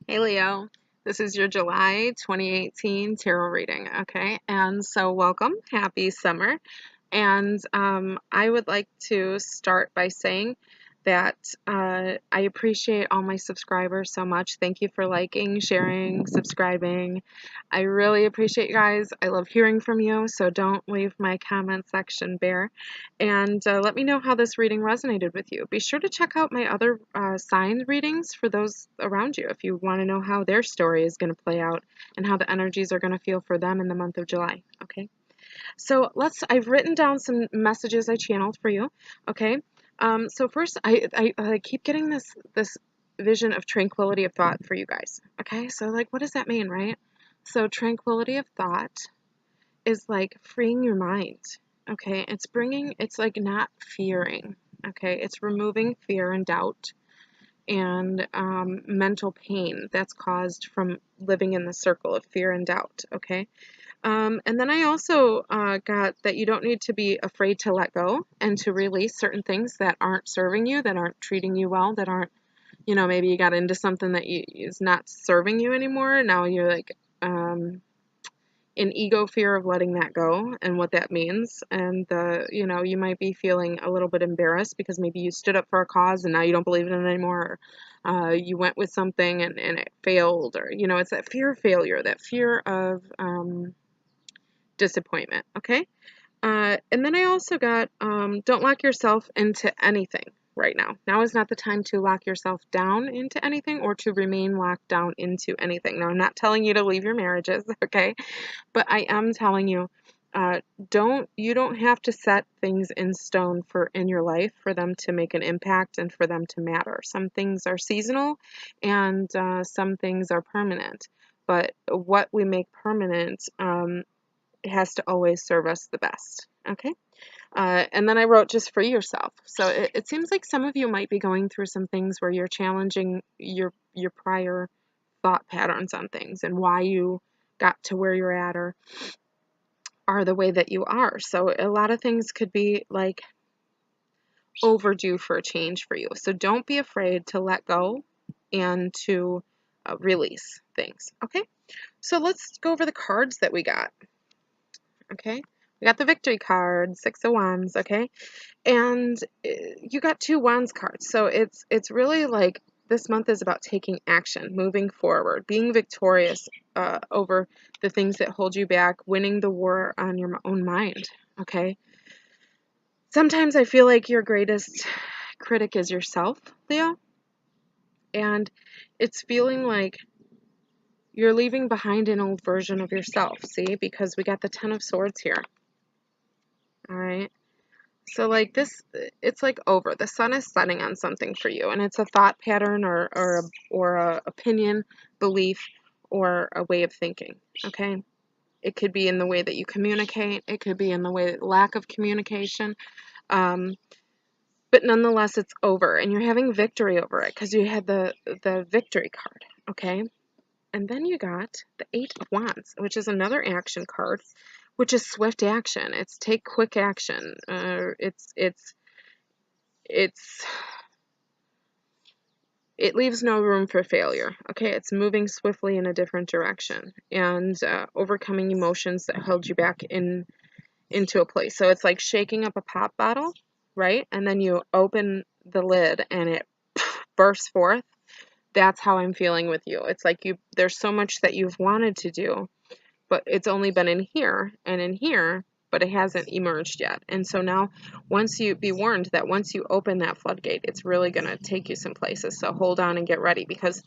Hey Leo, this is your July 2018 tarot reading, okay? And so welcome, happy summer. And I would like to start by saying that I appreciate all my subscribers so much. Thank you for liking, sharing, subscribing. I really appreciate you guys. I love hearing from you, so don't leave my comment section bare. And let me know how this reading resonated with you. Be sure to check out my other sign readings for those around you if you want to know how their story is going to play out and how the energies are going to feel for them in the month of July, okay? So I've written down some messages I channeled for you, okay? So first, I keep getting this vision of tranquility of thought for you guys, okay? So like, what does that mean, right? So tranquility of thought is like freeing your mind, okay? It's like not fearing, okay? It's removing fear and doubt and mental pain that's caused from living in the circle of fear and doubt, okay? And then I also got that you don't need to be afraid to let go and to release certain things that aren't serving you, that aren't treating you well, that aren't, maybe you got into something that is not serving you anymore. Now you're like in ego fear of letting that go and what that means. And, you might be feeling a little bit embarrassed because maybe you stood up for a cause and now you don't believe in it anymore. Or, you went with something and it failed, or, it's that fear of failure, that fear of disappointment, okay? And then I also got don't lock yourself into anything right now. Now is not the time to lock yourself down into anything or to remain locked down into anything. Now, I'm not telling you to leave your marriages, okay? But I am telling you, you don't have to set things in stone in your life for them to make an impact and for them to matter. Some things are seasonal and some things are permanent. But what we make permanent it has to always serve us the best, okay? And then I wrote just free yourself. So it seems like some of you might be going through some things where you're challenging your prior thought patterns on things and why you got to where you're at or are the way that you are. So a lot of things could be like overdue for a change for you. So don't be afraid to let go and to release things, okay? So let's go over the cards that we got. Okay, we got the victory card, Six of Wands, okay? And you got two Wands cards. So it's really like this month is about taking action, moving forward, being victorious over the things that hold you back, winning the war on your own mind, okay? Sometimes I feel like your greatest critic is yourself, Leo, and it's feeling like you're leaving behind an old version of yourself, see? Because we got the Ten of Swords here, all right? So like this, it's like over. The sun is setting on something for you, and it's a thought pattern or a opinion, belief, or a way of thinking. Okay, it could be in the way that you communicate. It could be in the way lack of communication. Um, but nonetheless, it's over, and you're having victory over it because you had the victory card. Okay, and then you got the Eight of Wands, which is another action card, which is swift action. It's take quick action. It's it leaves no room for failure. Okay, it's moving swiftly in a different direction and overcoming emotions that held you back into a place. So it's like shaking up a pop bottle, right? And then you open the lid and it bursts forth. That's how I'm feeling with you. It's like there's so much that you've wanted to do, but it's only been in here and in here, but it hasn't emerged yet. And so now, be warned that once you open that floodgate, it's really going to take you some places. So hold on and get ready, because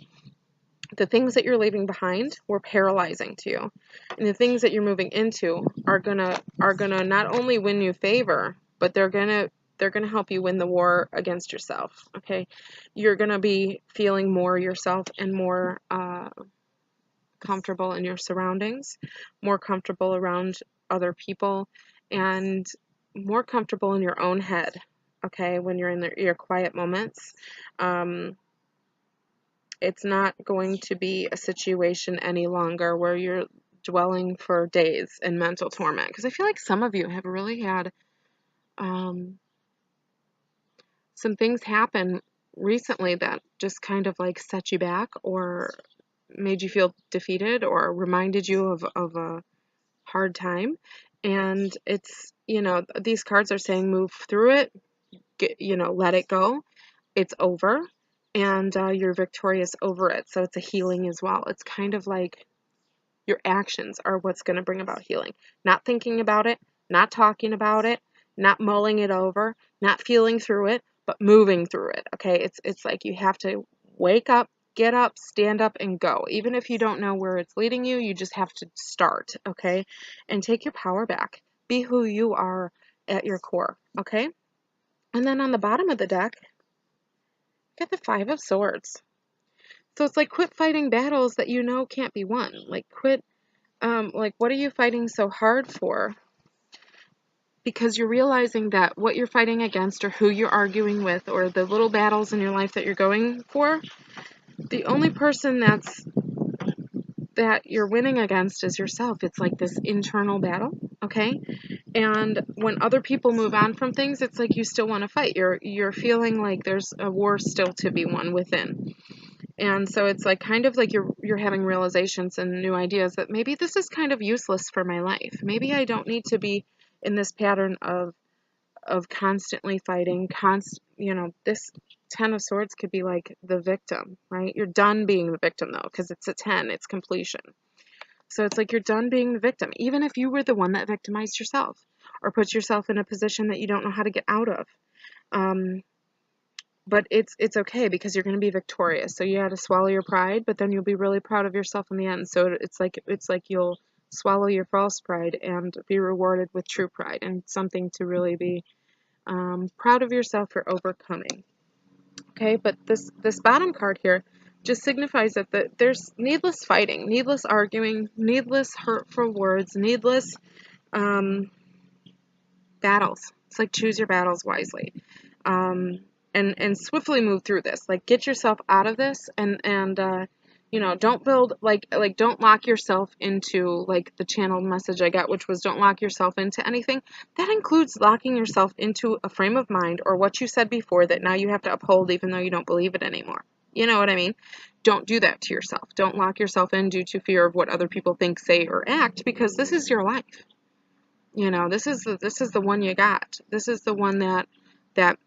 the things that you're leaving behind were paralyzing to you. And the things that you're moving into are gonna not only win you favor, but they're gonna help you win the war against yourself. Okay, you're gonna be feeling more yourself and more comfortable in your surroundings, more comfortable around other people, and more comfortable in your own head, okay, when you're in your quiet moments. It's not going to be a situation any longer where you're dwelling for days in mental torment, because I feel like some of you have really had some things happen recently that just kind of like set you back or made you feel defeated or reminded you of a hard time. And it's, these cards are saying move through it, let it go. It's over, and you're victorious over it. So it's a healing as well. It's kind of like your actions are what's going to bring about healing. Not thinking about it, not talking about it, not mulling it over, not feeling through it, but moving through it. Okay? It's like you have to wake up, get up, stand up, and go. Even if you don't know where it's leading you, you just have to start, okay? And take your power back. Be who you are at your core, okay? And then on the bottom of the deck, get the Five of Swords. So it's like quit fighting battles that you know can't be won. Like quit, like what are you fighting so hard for? Because you're realizing that what you're fighting against or who you're arguing with or the little battles in your life that you're going for, the only person that you're winning against is yourself. It's like this internal battle, okay? And when other people move on from things, it's like you still want to fight. You're feeling like there's a war still to be won within. And so it's like kind of like you're having realizations and new ideas that maybe this is kind of useless for my life. Maybe I don't need to be in this pattern of constantly fighting. This 10 of Swords could be like the victim, right? You're done being the victim though, because it's a 10, it's completion. So it's like you're done being the victim, even if you were the one that victimized yourself or put yourself in a position that you don't know how to get out of. But it's okay because you're going to be victorious. So you had to swallow your pride, but then you'll be really proud of yourself in the end. So it's like you'll swallow your false pride and be rewarded with true pride, and something to really be proud of yourself for overcoming. Okay, but this bottom card here just signifies that there's needless fighting, needless arguing, needless hurtful words, needless battles. It's like choose your battles wisely. And swiftly move through this. Like get yourself out of this, and don't build like don't lock yourself into like the channeled message I got, which was don't lock yourself into anything. That includes locking yourself into a frame of mind or what you said before that now you have to uphold even though you don't believe it anymore. You know what I mean? Don't do that to yourself. Don't lock yourself in due to fear of what other people think, say, or act, because this is your life. This is the one you got. This is the one that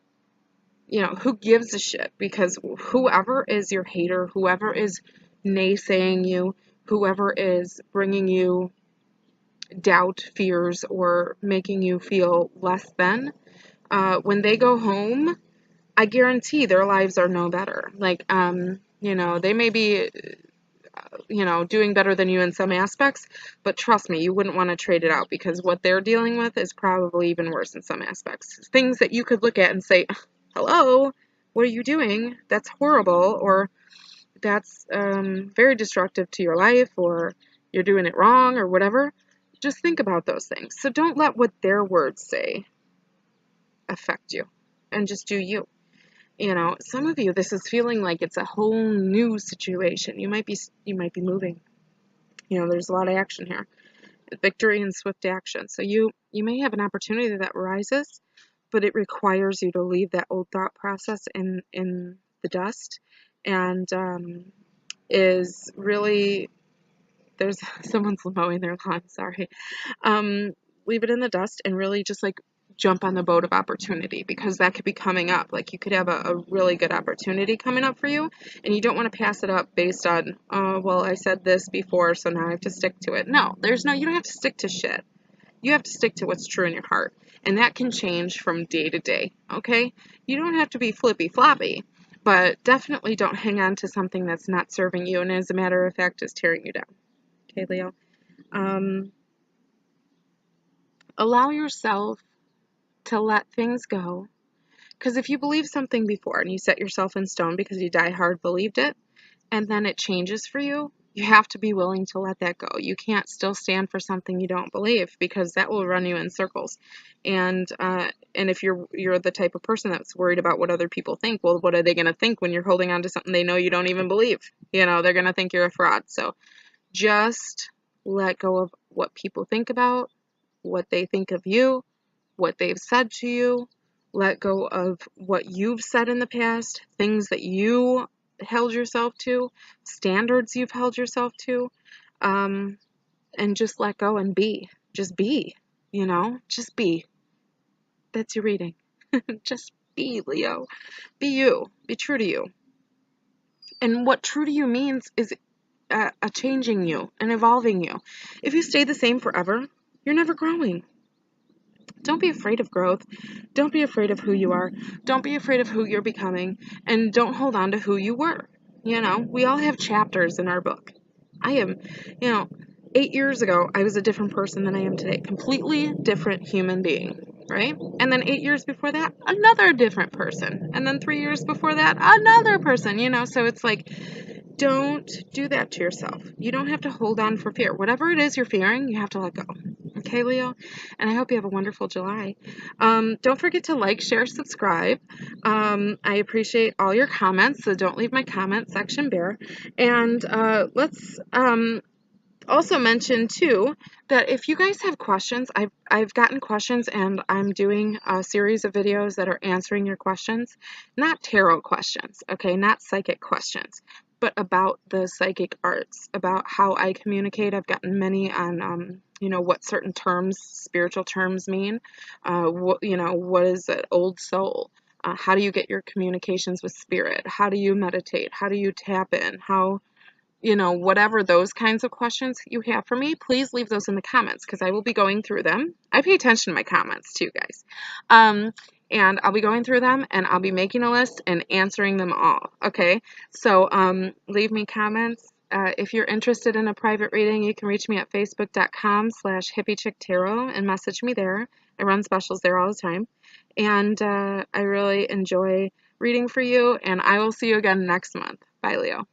who gives a shit? Because whoever is your hater, whoever is naysaying you, whoever is bringing you doubt, fears, or making you feel less than, when they go home, I guarantee their lives are no better. Like, they may be, doing better than you in some aspects, but trust me, you wouldn't want to trade it out because what they're dealing with is probably even worse in some aspects. Things that you could look at and say, hello, what are you doing? That's horrible, or that's very destructive to your life, or you're doing it wrong, or whatever. Just think about those things. So don't let what their words say affect you, and just do you. Some of you, this is feeling like it's a whole new situation. You might be moving. There's a lot of action here. Victory and swift action. So you may have an opportunity that rises, but it requires you to leave that old thought process in the dust, and is really, there's someone's mowing their lawn, sorry. Leave it in the dust and really just like jump on the boat of opportunity, because that could be coming up. Like you could have a really good opportunity coming up for you, and you don't want to pass it up based on, oh, well, I said this before, so now I have to stick to it. No, you don't have to stick to shit. You have to stick to what's true in your heart, and that can change from day to day, okay? You don't have to be flippy floppy, but definitely don't hang on to something that's not serving you and, as a matter of fact, is tearing you down. Okay, Leo? Allow yourself to let things go, because if you believe something before and you set yourself in stone because you die hard believed it, and then it changes for you, you have to be willing to let that go. You can't still stand for something you don't believe, because that will run you in circles. And if you're the type of person that's worried about what other people think, well, what are they going to think when you're holding on to something they know you don't even believe? They're going to think you're a fraud. So just let go of what people think about, what they think of you, what they've said to you. Let go of what you've said in the past, things that you held yourself to, standards you've held yourself to, and just let go and be. Just be, just be. That's your reading. Just be, Leo. Be you. Be true to you. And what true to you means is a changing you and evolving you. If you stay the same forever, you're never growing. Don't be afraid of growth. Don't be afraid of who you are. Don't be afraid of who you're becoming. And don't hold on to who you were. We all have chapters in our book. I am, 8 years ago, I was a different person than I am today. Completely different human being, right? And then 8 years before that, another different person. And then 3 years before that, another person, So it's like, don't do that to yourself. You don't have to hold on for fear. Whatever it is you're fearing, you have to let go. Okay, Leo? And I hope you have a wonderful July. Don't forget to like, share, subscribe. I appreciate all your comments, so don't leave my comment section bare. And let's also mention too that if you guys have questions, I've gotten questions, and I'm doing a series of videos that are answering your questions. Not tarot questions, okay? Not psychic questions, but about the psychic arts, about how I communicate. I've gotten many on what certain terms, spiritual terms mean. What is an old soul? How do you get your communications with spirit? How do you meditate? How do you tap in? Whatever those kinds of questions you have for me, please leave those in the comments, because I will be going through them. I pay attention to my comments too, guys. And I'll be going through them, and I'll be making a list and answering them all. Okay, so leave me comments. If you're interested in a private reading, you can reach me at facebook.com/hippiechicktarot and message me there. I run specials there all the time. And I really enjoy reading for you, and I will see you again next month. Bye, Leo.